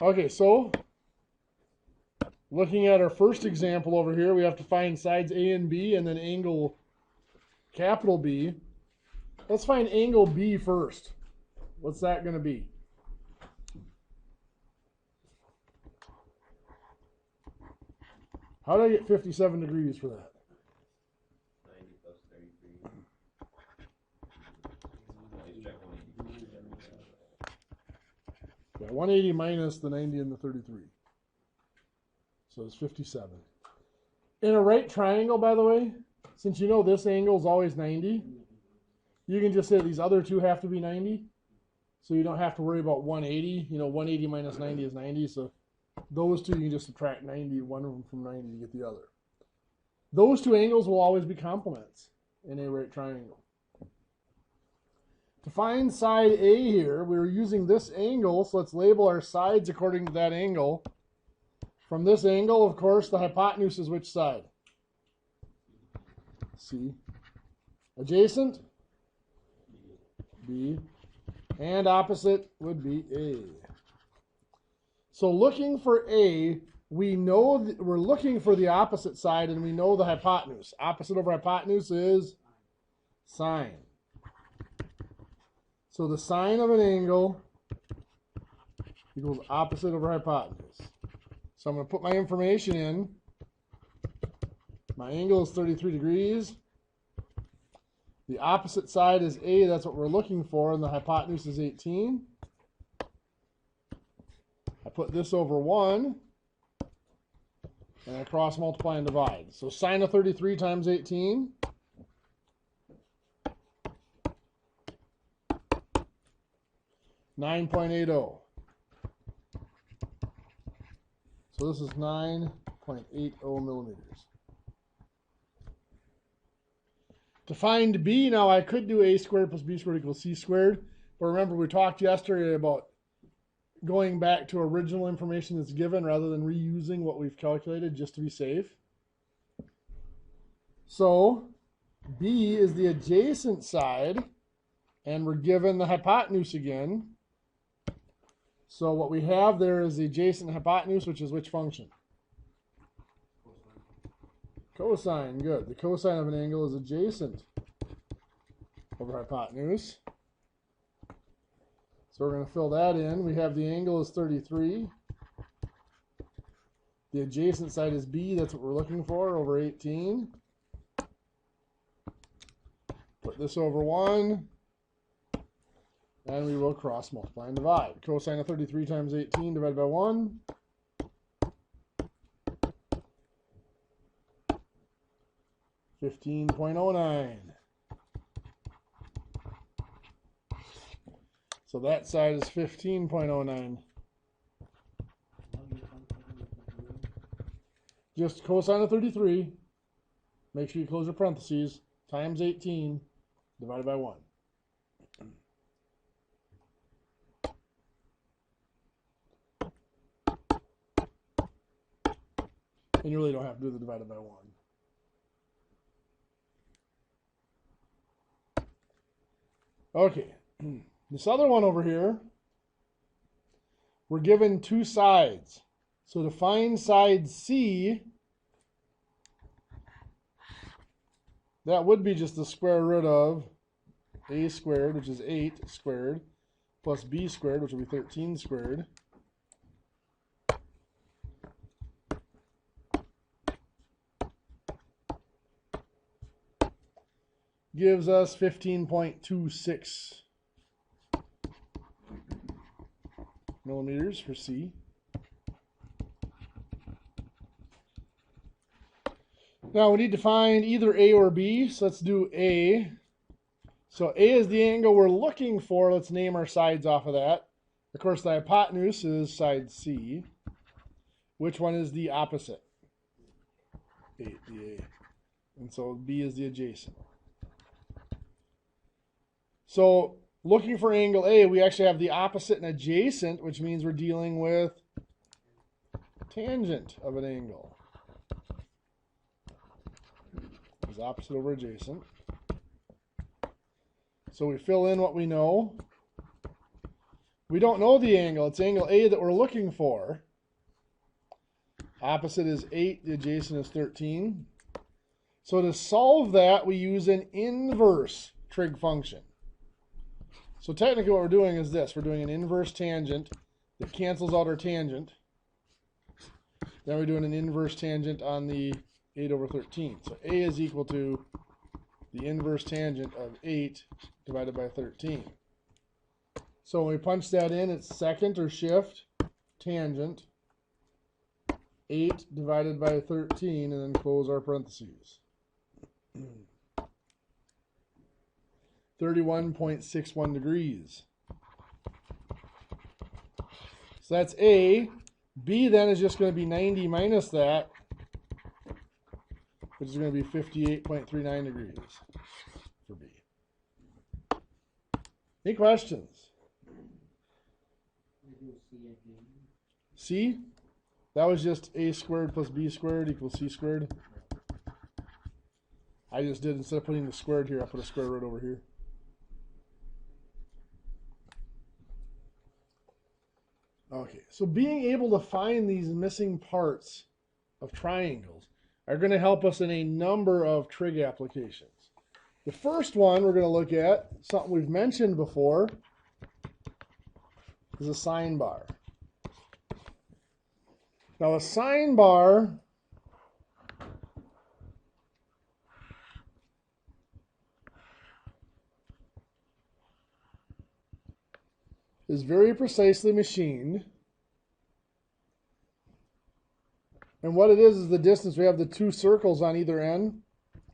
Okay, so looking at our first example over here, we have to find sides A and B and then angle capital B. Let's find angle B first. What's that going to be? How did I get 57 degrees for that? 90 plus 33. Yeah, 180 minus the 90 and the 33. So it's 57. In a right triangle, by the way, since you know this angle is always 90, you can just say these other two have to be 90. So you don't have to worry about 180. You know, 180 minus 90 is 90. So those two, you can just subtract 90, one of them from 90 to get the other. Those two angles will always be complements in a right triangle. To find side A here, we're using this angle, so let's label our sides according to that angle. From this angle, of course, the hypotenuse is which side? C. Adjacent? B. And opposite would be A. So looking for A, we know we're looking for the opposite side, and we know the hypotenuse. Opposite over hypotenuse is sine. So the sine of an angle equals opposite over hypotenuse. So I'm going to put my information in. My angle is 33 degrees. The opposite side is A, that's what we're looking for, and the hypotenuse is 18. I put this over 1, and I cross multiply and divide. So sine of 33 times 18. $9.80. So this is 9.80 millimeters. To find B, now I could do A squared plus B squared equals C squared. But remember, we talked yesterday about going back to original information that's given rather than reusing what we've calculated just to be safe. So B is the adjacent side, and we're given the hypotenuse again. So what we have there is the adjacent hypotenuse, which is which function? Cosine. Good. The cosine of an angle is adjacent over hypotenuse. So we're going to fill that in. We have the angle is 33. The adjacent side is B. That's what we're looking for, over 18. Put this over 1. And we will cross multiply and divide. Cosine of 33 times 18 divided by 1. $15.09. So that side is 15.09. Just cosine of 33. Make sure you close your parentheses. Times 18 divided by 1. And you really don't have to do the divided by 1. Okay, this other one over here, we're given two sides. So to find side C, that would be just the square root of A squared, which is 8 squared, plus B squared, which will be 13 squared. Gives us 15.26 millimeters for C. Now we need to find either A or B, so let's do A. So A is the angle we're looking for. Let's name our sides off of that. Of course, the hypotenuse is side C. Which one is the opposite? A, the A. And so B is the adjacent. So looking for angle A, we actually have the opposite and adjacent, which means we're dealing with tangent of an angle. Is opposite over adjacent. So we fill in what we know. We don't know the angle. It's angle A that we're looking for. Opposite is 8. The adjacent is 13. So to solve that, we use an inverse trig function. So technically what we're doing is this. We're doing an inverse tangent that cancels out our tangent. Then we're doing an inverse tangent on the 8 over 13. So A is equal to the inverse tangent of 8 divided by 13. So when we punch that in, it's second or shift tangent 8 divided by 13, and then close our parentheses. 31.61 degrees. So that's A. B then is just going to be 90 minus that, which is going to be 58.39 degrees for B. Any questions? C? That was just A squared plus B squared equals C squared. I just did, instead of putting the squared here, I put a square root over here. Okay, so being able to find these missing parts of triangles are going to help us in a number of trig applications. The first one we're going to look at, something we've mentioned before, is a sine bar. Now a sine bar is very precisely machined. And what it is the distance. We have the two circles on either end.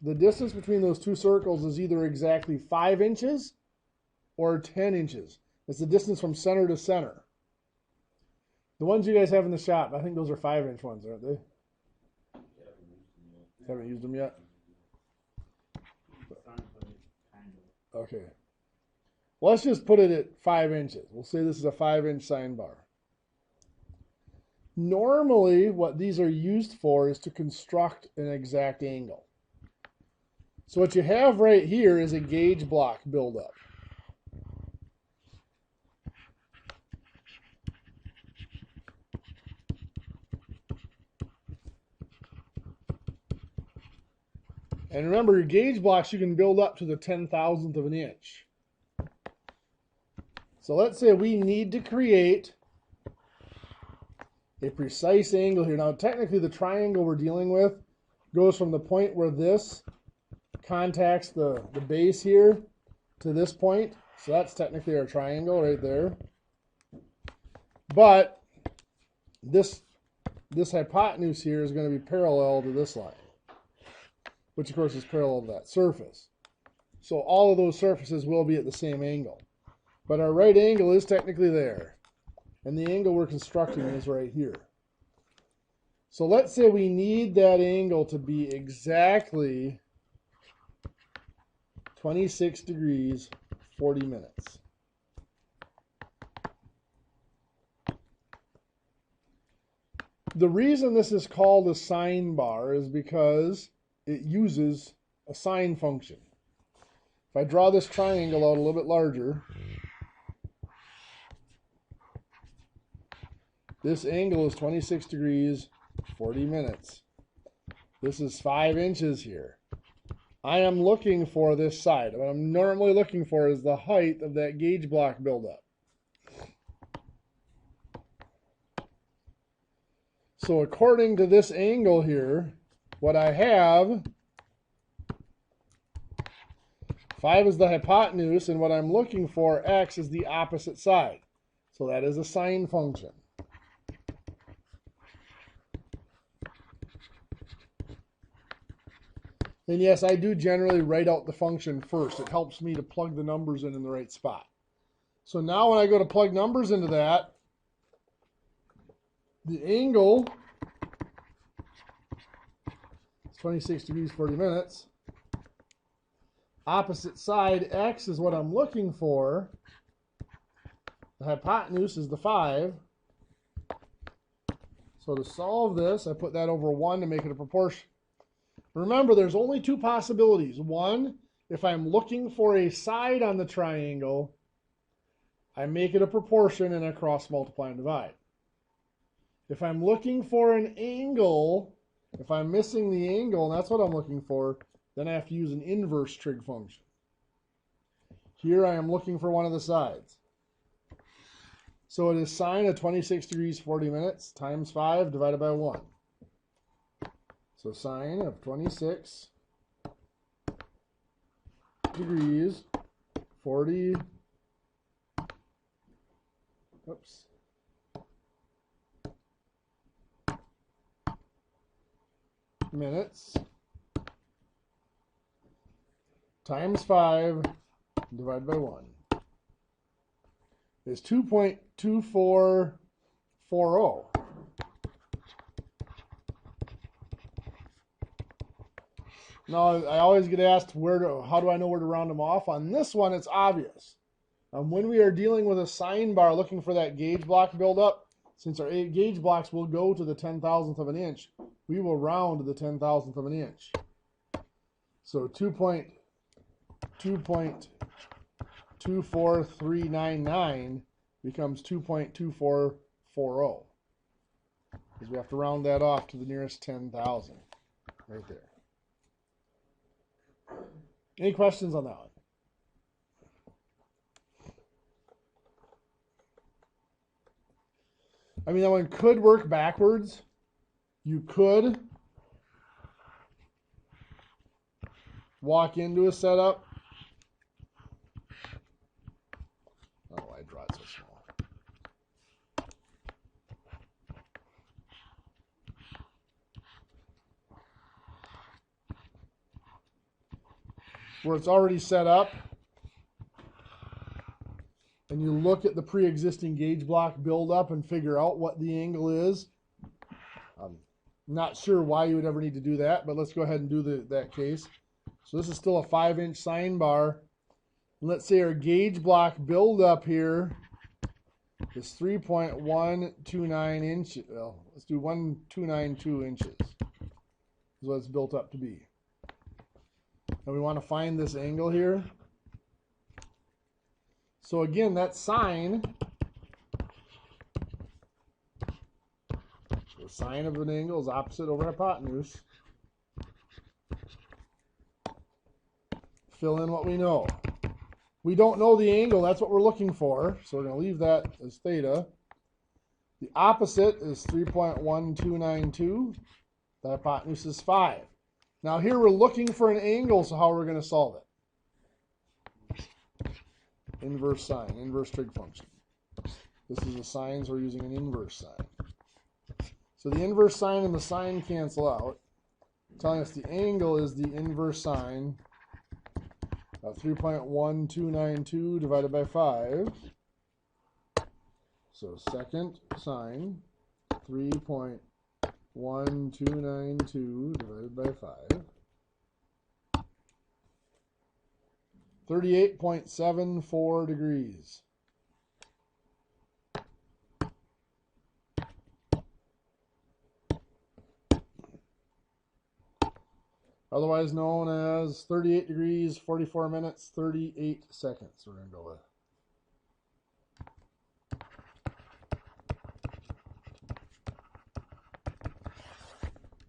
The distance between those two circles is either exactly 5 inches or 10 inches. It's the distance from center to center. The ones you guys have in the shop, I think those are 5-inch ones, aren't they? Haven't used them yet? Okay. Well, let's just put it at 5 inches. We'll say this is a 5-inch sine bar. Normally, what these are used for is to construct an exact angle. So what you have right here is a gauge block buildup. And remember, your gauge blocks you can build up to the 10,000th of an inch. So let's say we need to create a precise angle here. Now, technically, the triangle we're dealing with goes from the point where this contacts the base here to this point. So that's technically our triangle right there. But this hypotenuse here is going to be parallel to this line, which of course is parallel to that surface. So all of those surfaces will be at the same angle. But our right angle is technically there. And the angle we're constructing is right here. So let's say we need that angle to be exactly 26 degrees, 40 minutes. The reason this is called a sine bar is because it uses a sine function. If I draw this triangle out a little bit larger, this angle is 26 degrees, 40 minutes. This is 5 inches here. I am looking for this side. What I'm normally looking for is the height of that gauge block buildup. So according to this angle here, what I have, 5 is the hypotenuse, and what I'm looking for, x, is the opposite side. So that is a sine function. And yes, I do generally write out the function first. It helps me to plug the numbers in the right spot. So now when I go to plug numbers into that, the angle is 26 degrees, 40 minutes. Opposite side, x, is what I'm looking for. The hypotenuse is the 5. So to solve this, I put that over 1 to make it a proportion. Remember, there's only two possibilities. One, if I'm looking for a side on the triangle, I make it a proportion and I cross multiply and divide. If I'm looking for an angle, if I'm missing the angle, and that's what I'm looking for, then I have to use an inverse trig function. Here I am looking for one of the sides. So it is sine of 26 degrees 40 minutes times 5 divided by 1. So sine of 26 degrees 40 minutes times 5 divided by 1 is 2.2440. Now, I always get asked, how do I know where to round them off? On this one, it's obvious. When we are dealing with a sine bar looking for that gauge block buildup, since our gauge blocks will go to the 10,000th of an inch, we will round to the 10,000th of an inch. So 2.24399 becomes 2.2440. Because we have to round that off to the nearest 10,000. Right there. Any questions on that one? I mean, that one could work backwards. You could walk into a setup. Oh, I draw it so small. Where it's already set up, and you look at the pre-existing gauge block buildup and figure out what the angle is. I'm not sure why you would ever need to do that, but let's go ahead and do that case. So this is still a 5-inch sine bar. Let's say our gauge block buildup here is 3.129 inches. Well, let's do 1,292 inches. Is what it's built up to be. And we want to find this angle here. So again, that sine, the sine of an angle is opposite over hypotenuse. Fill in what we know. We don't know the angle, that's what we're looking for. So we're going to leave that as theta. The opposite is 3.1292. The hypotenuse is 5. Now here we're looking for an angle, so how are we going to solve it? Inverse sine, inverse trig function. This is the sine, so we're using an inverse sine. So the inverse sine and the sine cancel out, telling us the angle is the inverse sine of 3.1292 divided by 5. So second sine, 3.1292 divided by 5. 38.74 degrees. Otherwise known as 38 degrees, 44 minutes, 38 seconds. We're going to go with.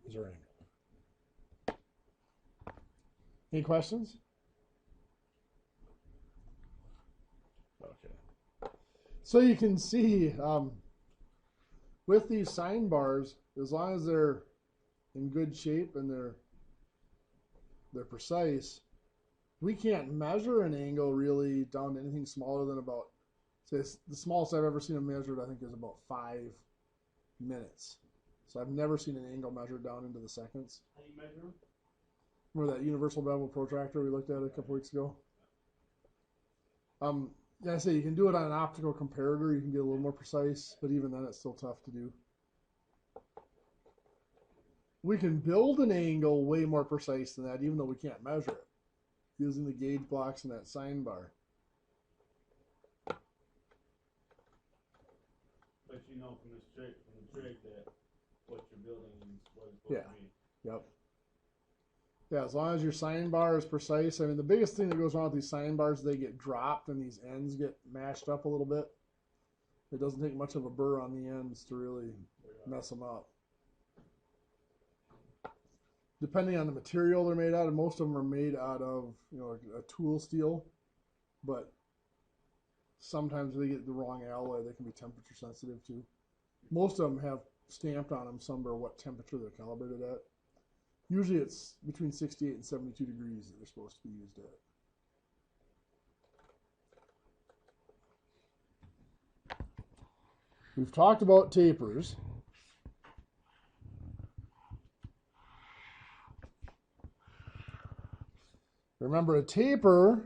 Is there any? Any questions? Okay. So you can see with these sine bars, as long as they're in good shape and they're precise, we can't measure an angle really down to anything smaller than about, say, the smallest I've ever seen them measured, I think, is about 5 minutes. So I've never seen an angle measured down into the seconds. How do you measure them? Remember that universal bevel protractor we looked at a couple weeks ago? Yeah, I say you can do it on an optical comparator. You can get a little more precise, but even then it's still tough to do. We can build an angle way more precise than that, even though we can't measure it, using the gauge blocks and that sine bar. But you know from the trig that what you're building is what it's supposed to be. Yep. Yeah, as long as your sine bar is precise. I mean, the biggest thing that goes wrong with these sine bars is they get dropped and these ends get mashed up a little bit. It doesn't take much of a burr on the ends to really mess them up. Depending on the material they're made out of, most of them are made out of, you know, a tool steel, but sometimes they get the wrong alloy. They can be temperature sensitive too. Most of them have stamped on them somewhere what temperature they're calibrated at. Usually it's between 68 and 72 degrees that they're supposed to be used at. We've talked about tapers. Remember, a taper,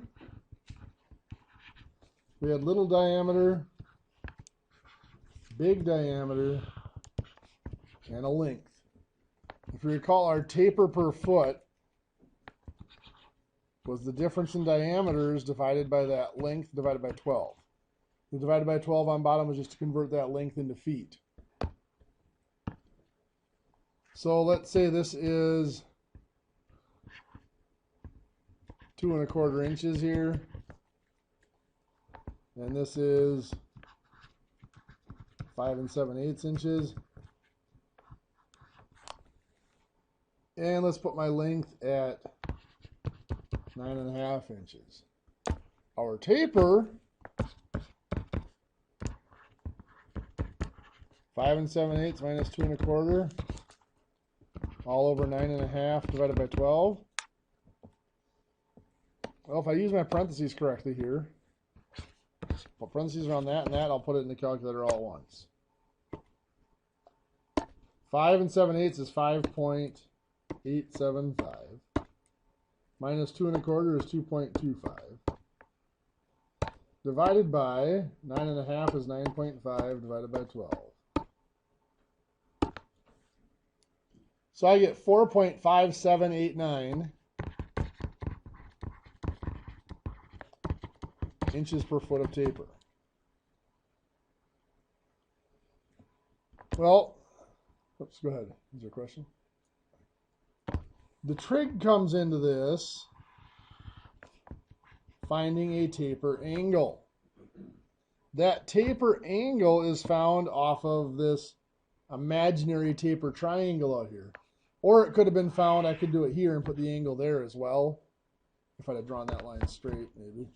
we had little diameter, big diameter, and a length. If you recall, our taper per foot was the difference in diameters divided by that length divided by 12. The divided by 12 on bottom was just to convert that length into feet. So let's say this is 2 1/4 inches here, and this is 5 7/8 inches. And let's put my length at 9 1/2 inches. Our taper, 5 7/8 minus 2 1/4, all over 9 1/2 divided by 12. Well, if I use my parentheses correctly here, put parentheses around that and that, I'll put it in the calculator all at once. 5 7/8 is 5.875. Minus 2 1/4 is 2.25. Divided by 9 1/2 is 9.5 divided by 12. So I get 4.5789 inches per foot of taper. Well, oops, go ahead. Is there a question? The trig comes into this, finding a taper angle. That taper angle is found off of this imaginary taper triangle out here. Or it could have been found, I could do it here and put the angle there as well. If I'd have drawn that line straight, maybe.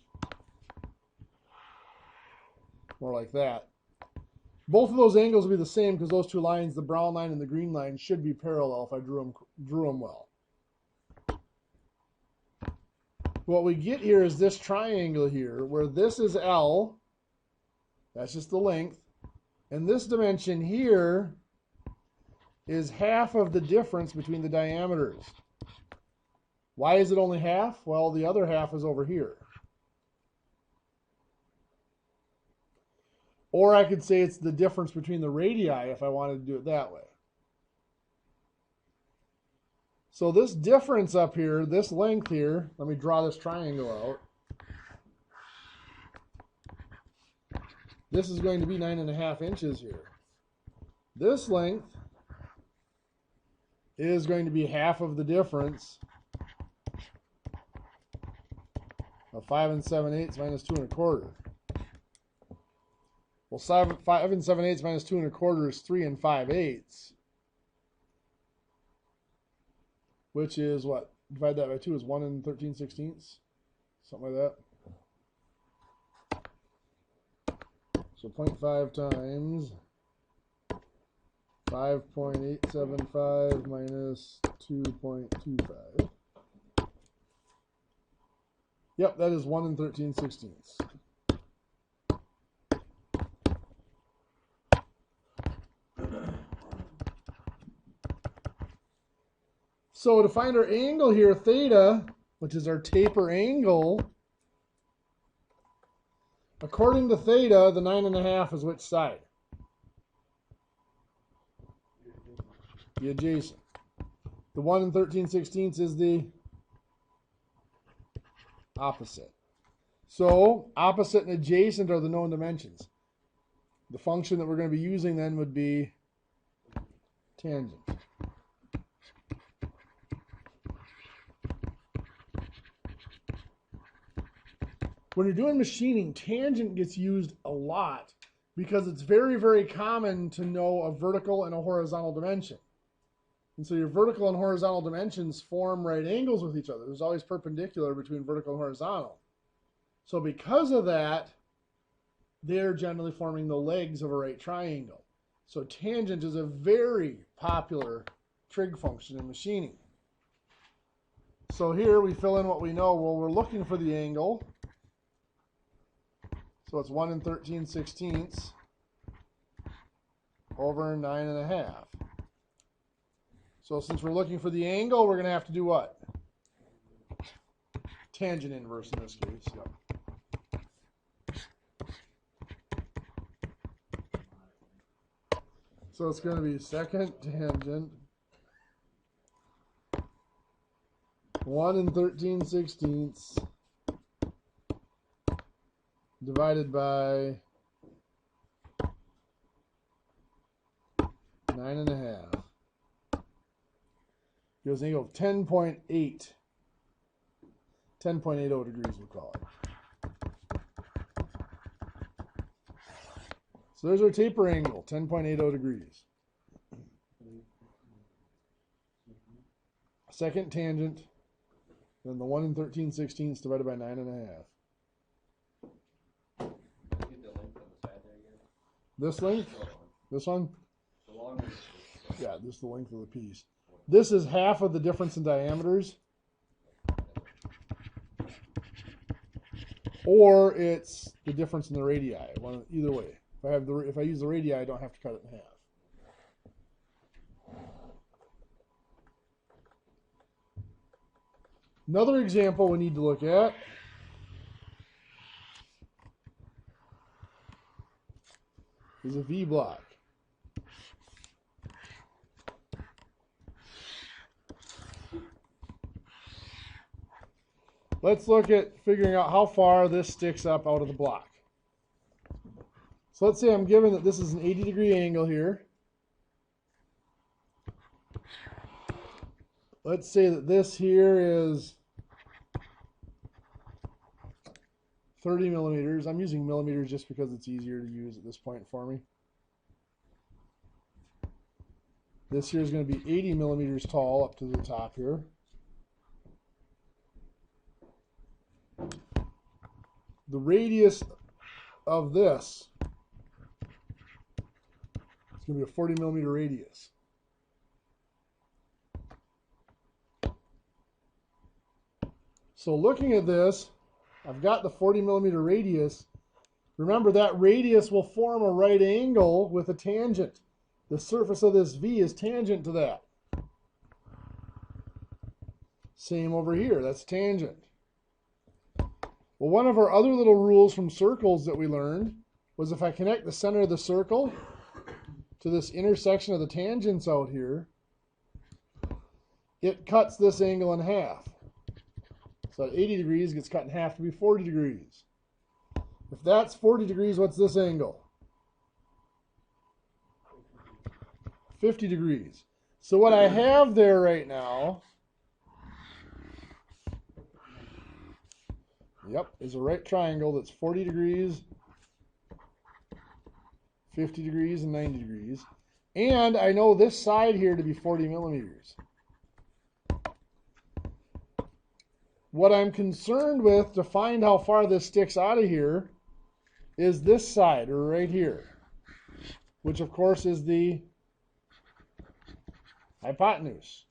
More like that. Both of those angles would be the same because those two lines, the brown line and the green line, should be parallel if I drew them well. What we get here is this triangle here, where this is L, that's just the length, and this dimension here is half of the difference between the diameters. Why is it only half? Well, the other half is over here. Or I could say it's the difference between the radii if I wanted to do it that way. So this difference up here, this length here, let me draw this triangle out. This is going to be 9 1/2 inches here. This length is going to be half of the difference of 5 7/8 minus 2 1/4. Well, 5 7/8 minus 2 1/4 is 3 5/8, which is what? Divide that by 2 is 1 13/16, something like that. So 0.5 times 5.875 minus 2.25. Yep, that is 1 13/16. So to find our angle here, theta, which is our taper angle, according to theta, the 9 1/2 is which side? The adjacent. The 1 13/16 is the opposite. So opposite and adjacent are the known dimensions. The function that we're going to be using then would be tangent. when you're doing machining, tangent gets used a lot because it's very, very common to know a vertical and a horizontal dimension. And so your vertical and horizontal dimensions form right angles with each other. There's always perpendicular between vertical and horizontal. So because of that, they're generally forming the legs of a right triangle. So tangent is a very popular trig function in machining. So here we fill in what we know. Well, we're looking for the angle. So it's 1 13/16 over 9.5. So since we're looking for the angle, we're going to have to do what? Tangent inverse in this case. Yep. So it's going to be second tangent 1 13/16 divided by 9.5. Gives an angle of 10.8. 10.80 degrees, we'll call it. So there's our taper angle, 10.80 degrees. Second tangent, then the 1 13/16 divided by 9.5. This length? This one? Yeah, this is the length of the piece. This is half of the difference in diameters. Or it's the difference in the radii. Either way. If I use the radii, I don't have to cut it in half. Another example we need to look at is a V block. Let's look at figuring out how far this sticks up out of the block. So let's say I'm given that this is an 80-degree angle here. Let's say that this here is 30 millimeters. I'm using millimeters just because it's easier to use at this point for me. This here is going to be 80 millimeters tall up to the top here. The radius of this is going to be a 40 millimeter radius. So looking at this, I've got the 40 millimeter radius. Remember, that radius will form a right angle with a tangent. The surface of this V is tangent to that. Same over here, that's tangent. Well, one of our other little rules from circles that we learned was if I connect the center of the circle to this intersection of the tangents out here, it cuts this angle in half. So at 80 degrees gets cut in half to be 40 degrees. If that's 40 degrees, what's this angle? 50 degrees. So what I have there right now, yep, is a right triangle that's 40 degrees, 50 degrees, and 90 degrees. And I know this side here to be 40 millimeters. What I'm concerned with to find how far this sticks out of here is this side, or right here, which of course is the hypotenuse.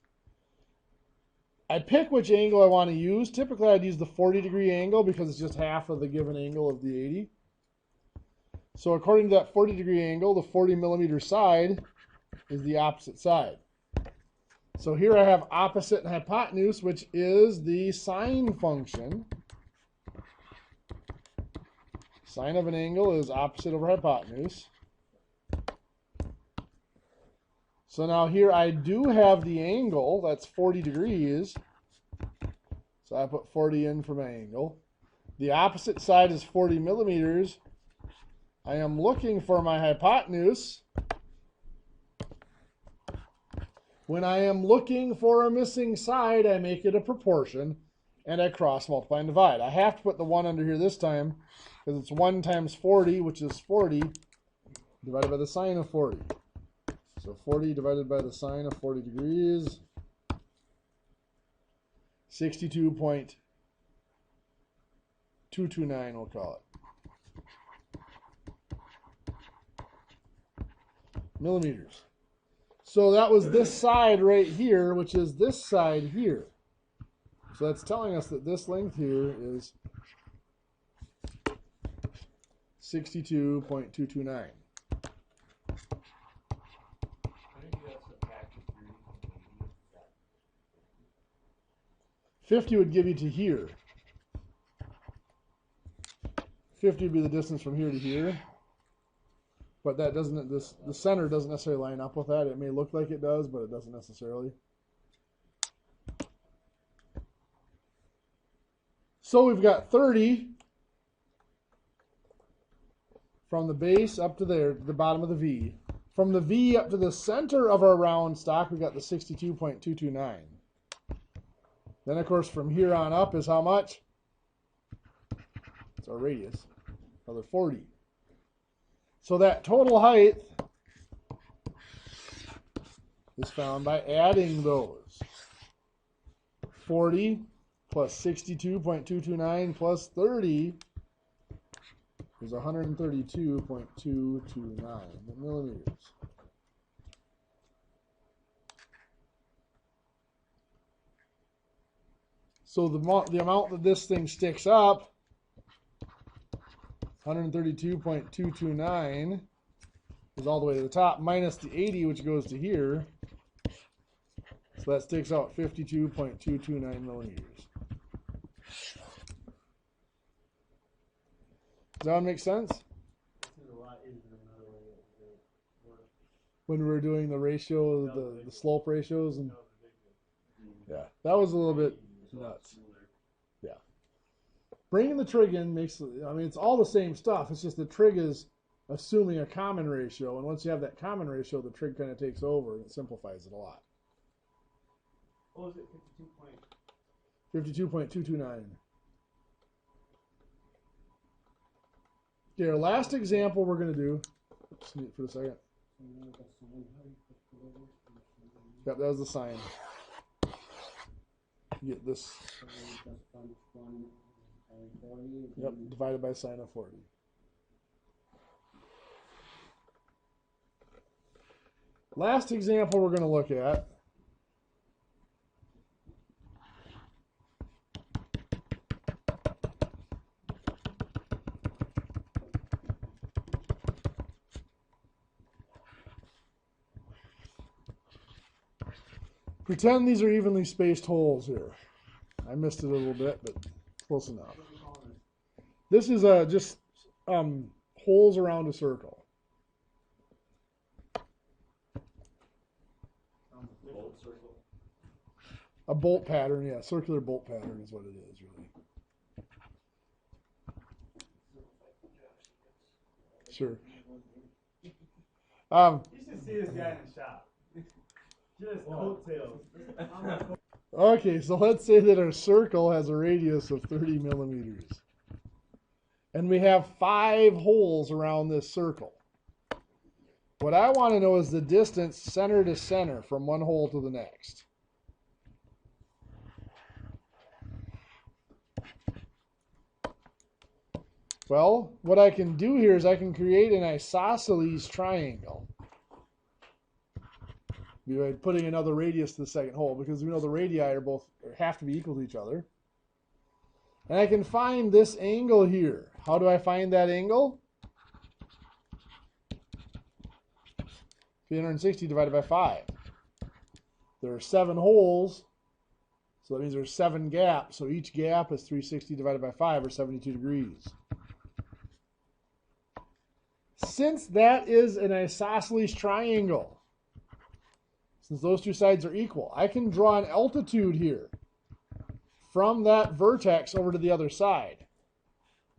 I pick which angle I want to use. Typically I'd use the 40-degree angle because it's just half of the given angle of the 80. So according to that 40-degree angle, the 40 millimeter side is the opposite side. So here I have opposite and hypotenuse, which is the sine function. Sine of an angle is opposite over hypotenuse. So now here I do have the angle, that's 40 degrees. So I put 40 in for my angle. The opposite side is 40 millimeters. I am looking for my hypotenuse. When I am looking for a missing side, I make it a proportion. and I cross multiply and divide. I have to put the 1 under here this time because it's 1 times 40, which is 40, divided by the sine of 40. So 40 divided by the sine of 40 degrees, 62.229 we'll call it. Millimeters. So that was this side right here, which is this side here. So that's telling us that this length here is 62.229. 50 would give you to here. 50 would be the distance from here to here. But that doesn't, the center doesn't necessarily line up with that. It may look like it does, but it doesn't necessarily. So we've got 30 from the base up to there, to the bottom of the V. From the V up to the center of our round stock, we got the 62.229. Then, of course, from here on up is how much? It's our radius, another 40. So that total height is found by adding those. 40 plus 62.229 plus 30 is 132.229 millimeters. So the amount that this thing sticks up, 132.229, is all the way to the top, minus the 80, which goes to here. So that sticks out 52.229 millimeters. Does that one make sense? When we were doing the ratio, the slope ratios, and yeah, that was a little bit nuts. Yeah. Bringing the trig in makes, I mean, it's all the same stuff. It's just the trig is assuming a common ratio. And once you have that common ratio, the trig kind of takes over and it simplifies it a lot. What was it, 52.229. Okay, our last example we're going to do, just mute for a second. Yep, that was the sine. Get this. Yep, divided by sine of 40. Last example we're going to look at. Pretend these are evenly spaced holes here. I missed it a little bit, but close enough. This is just holes around a circle. A bolt pattern, yeah, circular bolt pattern is what it is, really. Sure. You should see this guy in the shop. Just coattails. Okay, so let's say that our circle has a radius of 30 millimeters. And we have 5 holes around this circle. What I want to know is the distance center to center from one hole to the next. Well, what I can do here is I can create an isosceles triangle by putting another radius to the second hole, because we know the radii are both have to be equal to each other. And I can find this angle here. How do I find that angle? 360 divided by 5. There are 7 holes, so that means there's 7 gaps. So each gap is 360 divided by 5, or 72 degrees. Since that is an isosceles triangle, since those two sides are equal, I can draw an altitude here from that vertex over to the other side.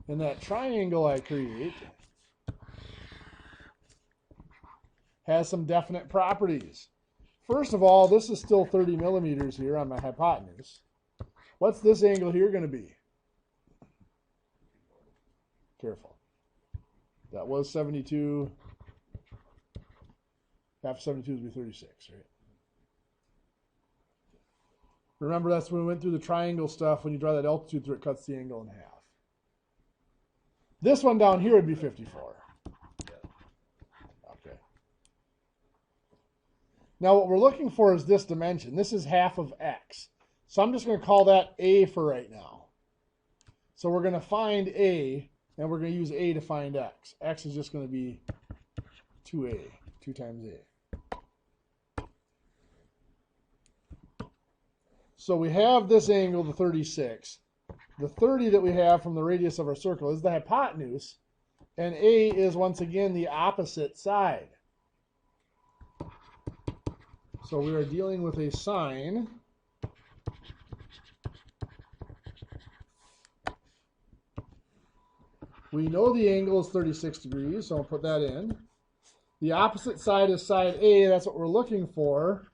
And that triangle I create has some definite properties. First of all, this is still 30 millimeters here on my hypotenuse. What's this angle here going to be? Careful. That was 72. Half 72 would be 36, right? Remember, that's when we went through the triangle stuff. When you draw that altitude through, it cuts the angle in half. This one down here would be 54. Okay. Now what we're looking for is this dimension. This is half of x. So I'm just going to call that a for right now. So we're going to find a, and we're going to use a to find x. X is just going to be 2a, 2 times a. So we have this angle, the 36. The 30 that we have from the radius of our circle is the hypotenuse, and A is once again the opposite side. So we are dealing with a sine we know the angle is 36 degrees, so I'll put that in. The opposite side is side A, that's what we're looking for.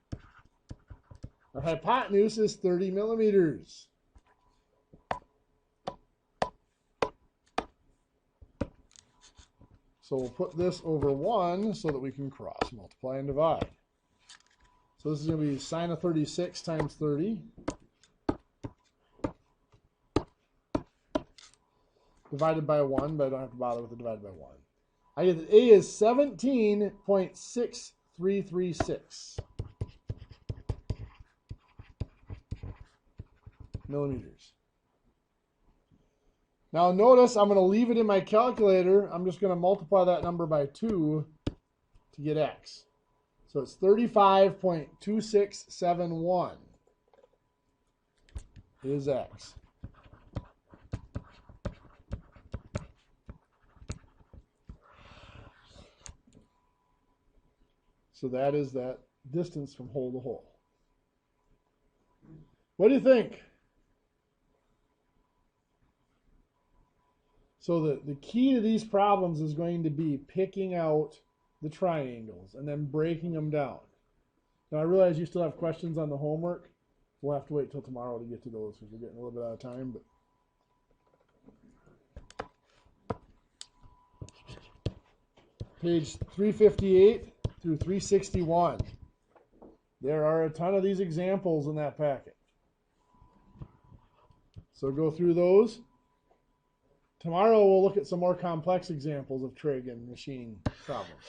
Our hypotenuse is 30 millimeters. So we'll put this over 1 so that we can cross, multiply and divide. So this is going to be sine of 36 times 30. Divided by 1, but I don't have to bother with the divided by 1. I get that A is 17.6336 millimeters. Now notice I'm going to leave it in my calculator. I'm just going to multiply that number by 2 to get x. So it's 35.2671 is x. So that is that distance from hole to hole. What do you think? So the key to these problems is going to be picking out the triangles and then breaking them down. Now I realize you still have questions on the homework. We'll have to wait till tomorrow to get to those because we're getting a little bit out of time. But page 358 through 361. There are a ton of these examples in that packet. So go through those. Tomorrow we'll look at some more complex examples of trig and machining problems.